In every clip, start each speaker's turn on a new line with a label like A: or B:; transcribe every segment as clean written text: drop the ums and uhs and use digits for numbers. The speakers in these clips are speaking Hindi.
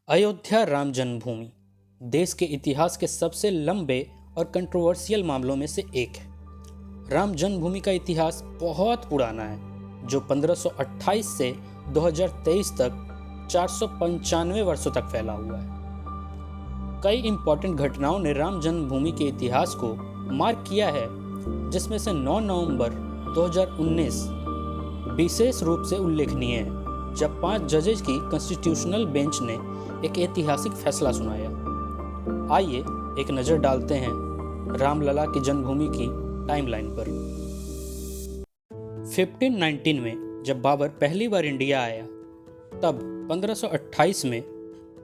A: अयोध्या राम जन्मभूमि देश के इतिहास के सबसे लंबे और कंट्रोवर्शियल मामलों में से एक है। राम जन्मभूमि का इतिहास बहुत पुराना है, जो 1528 से 2023 तक 495 वर्षों तक फैला हुआ है। कई इंपॉर्टेंट घटनाओं ने राम जन्मभूमि के इतिहास को मार्क किया है, जिसमें से 9 नवंबर 2019 विशेष रूप से उल्लेखनीय है, जब 5 जजेज की कॉन्स्टिट्यूशनल बेंच ने एक ऐतिहासिक फैसला सुनाया। आइए एक नज़र डालते हैं रामलला की जन्मभूमि की टाइमलाइन पर। 1519 में जब बाबर पहली बार इंडिया आया, तब 1528 में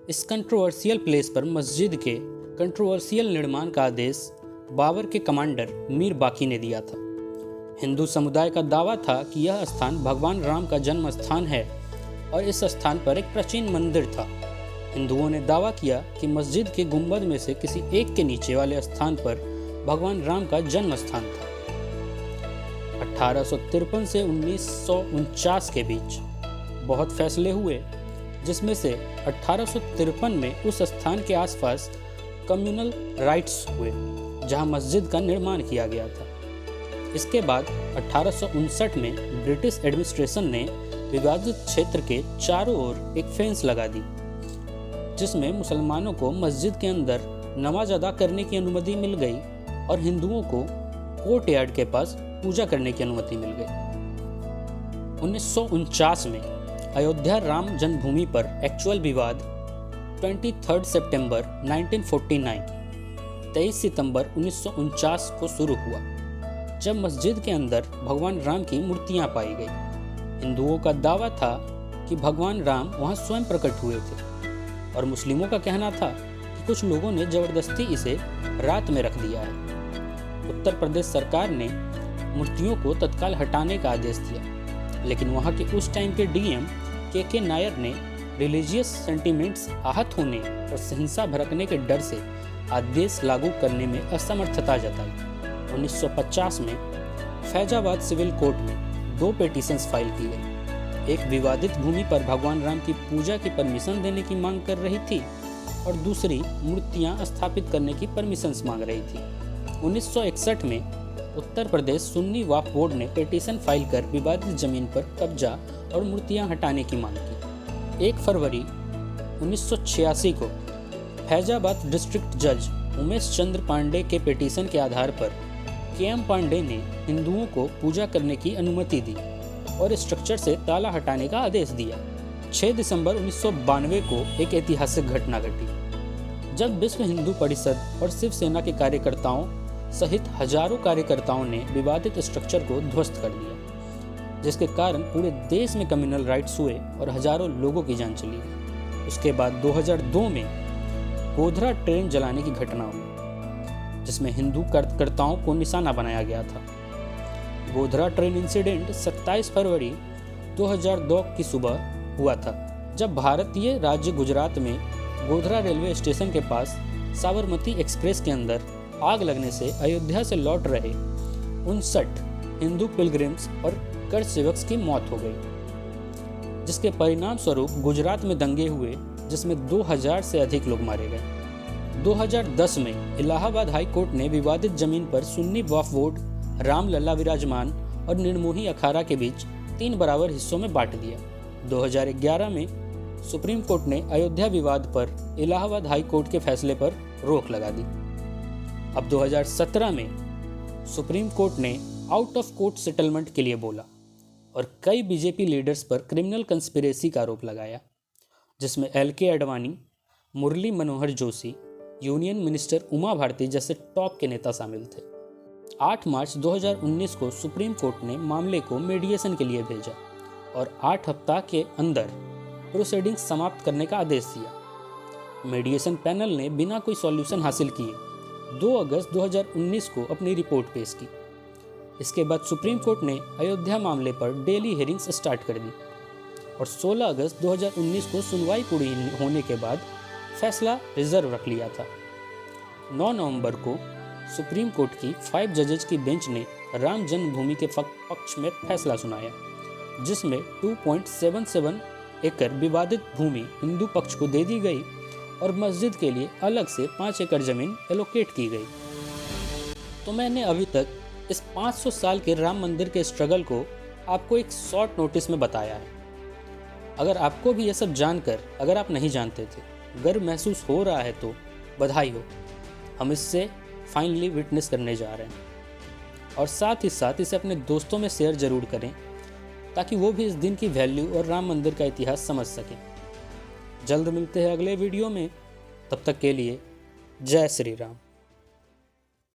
A: इस कंट्रोवर्शियल प्लेस पर मस्जिद के कंट्रोवर्शियल निर्माण का आदेश बाबर के कमांडर मीर बाकी ने दिया था। हिंदू समुदाय का दावा था कि यह स्थान भगवान राम का जन्म स्थान है और इस स्थान पर एक प्राचीन मंदिर था। हिंदुओं ने दावा किया कि मस्जिद के गुंबद में से किसी एक के नीचे वाले स्थान पर भगवान राम का जन्म स्थान था। 1853 से 1949 के बीच बहुत फैसले हुए, जिसमें से 1853 में उस स्थान के आसपास कम्युनल राइट्स हुए, जहां मस्जिद का निर्माण किया गया था। इसके बाद 1859 में ब्रिटिश एडमिनिस्ट्रेशन ने विवादित क्षेत्र के चारों ओर एक फेंस लगा दी, जिसमें मुसलमानों को मस्जिद के अंदर नमाज अदा करने की अनुमति मिल गई और हिंदुओं को कोर्ट यार्ड के पास पूजा करने की अनुमति मिल गई। 1949 में अयोध्या राम जन्मभूमि पर एक्चुअल विवाद 23 सितंबर 1949 23 सितंबर 1949 को शुरू हुआ, जब मस्जिद के अंदर भगवान राम की मूर्तियां पाई गई। हिंदुओं का दावा था कि भगवान राम वहां स्वयं प्रकट हुए थे और मुस्लिमों का कहना था कि कुछ लोगों ने जबरदस्ती इसे रात में रख दिया है। उत्तर प्रदेश सरकार ने मूर्तियों को तत्काल हटाने का आदेश दिया, लेकिन वहां के उस टाइम के डीएम के नायर ने रिलीजियस सेंटिमेंट्स आहत होने और हिंसा भड़कने के डर से आदेश लागू करने में असमर्थता जताई। 1950 में फैजाबाद सिविल कोर्ट में 2 पिटीशंस फाइल की गई। एक विवादित भूमि पर भगवान राम की पूजा की परमिशन देने की मांग कर रही थी और दूसरी मूर्तियां स्थापित करने की परमिशंस मांग रही थी। 1961 में उत्तर प्रदेश सुन्नी वक्फ बोर्ड ने पिटीशन फाइल कर विवादित जमीन पर कब्जा और मूर्तियां हटाने की मांग की। 1 फरवरी 1986 को फैजाबाद डिस्ट्रिक्ट जज उमेश चंद्र पांडे के पिटीशन के आधार पर के.एम. पांडे ने हिंदुओं को पूजा करने की अनुमति दी और स्ट्रक्चर से ताला हटाने का आदेश दिया। 6 दिसंबर 1992 को एक ऐतिहासिक घटना घटी, जब विश्व हिंदू परिषद और शिवसेना के कार्यकर्ताओं सहित हजारों कार्यकर्ताओं ने विवादित स्ट्रक्चर को ध्वस्त कर दिया, जिसके कारण पूरे देश में कम्युनल राइट्स हुए और हजारों लोगों की जान चली गई। उसके बाद 2002 में गोधरा ट्रेन जलाने की घटना हुई, जिसमें हिंदू कार्यकर्ताओं को निशाना बनाया गया था। गोधरा ट्रेन इंसिडेंट 27 फरवरी 2002 की सुबह हुआ था, जब भारतीय राज्य गुजरात में गोधरा रेलवे स्टेशन के पास साबरमती एक्सप्रेस के अंदर आग लगने से अयोध्या से लौट रहे 59 हिंदू पिलग्रिम्स और कर सेवक्स की मौत हो गई, जिसके परिणाम स्वरूप गुजरात में दंगे हुए, जिसमें 2000 से अधिक लोग मारे गए। 2010 में इलाहाबाद हाई कोर्ट ने विवादित जमीन पर सुन्नी वक्फ बोर्ड, रामलला विराजमान और निर्मोही अखाड़ा के बीच 3 बराबर हिस्सों में बांट दिया। 2011 में सुप्रीम कोर्ट ने अयोध्या विवाद पर इलाहाबाद हाई कोर्ट के फैसले पर रोक लगा दी। अब 2017 में सुप्रीम कोर्ट ने आउट ऑफ कोर्ट सेटलमेंट के लिए बोला और कई बीजेपी लीडर्स पर क्रिमिनल कंस्पिरेसी का आरोप लगाया, जिसमें LK. Advani, Murli Manohar Joshi, union minister Uma Bharti जैसे टॉप के नेता शामिल थे। 8 मार्च 2019 को सुप्रीम कोर्ट ने मामले को मीडिएशन के लिए भेजा और 8 हफ्ता के अंदर प्रोसीडिंग्स समाप्त करने का आदेश दिया। मीडिएशन पैनल ने बिना कोई सॉल्यूशन हासिल किए 2 अगस्त 2019 को अपनी रिपोर्ट पेश की। इसके बाद सुप्रीम कोर्ट ने अयोध्या मामले पर डेली हियरिंग्स स्टार्ट कर दी और 16 अगस्त 2019 को सुनवाई पूरी होने के बाद फैसला रिजर्व रख लिया था। 9 नवंबर को सुप्रीम कोर्ट की 5 जजेज की बेंच ने राम जन्मभूमि के पक्ष में फैसला सुनाया, जिसमें 2.77 एकड़ विवादित भूमि हिंदू पक्ष को दे दी गई और मस्जिद के लिए अलग से 5 एकड़ ज़मीन एलोकेट की गई। तो मैंने अभी तक इस 500 साल के राम मंदिर के स्ट्रगल को आपको एक शॉर्ट नोटिस में बताया है। अगर आपको भी ये सब जानकर, अगर आप नहीं जानते थे, गर्व महसूस हो रहा है तो बधाई हो, हम इससे फाइनली विटनेस करने जा रहे हैं। और साथ ही साथ इसे अपने दोस्तों में शेयर ज़रूर करें ताकि वो भी इस दिन की वैल्यू और राम मंदिर का इतिहास समझ सकें। जल्द मिलते हैं अगले वीडियो में, तब तक के लिए जय श्री राम।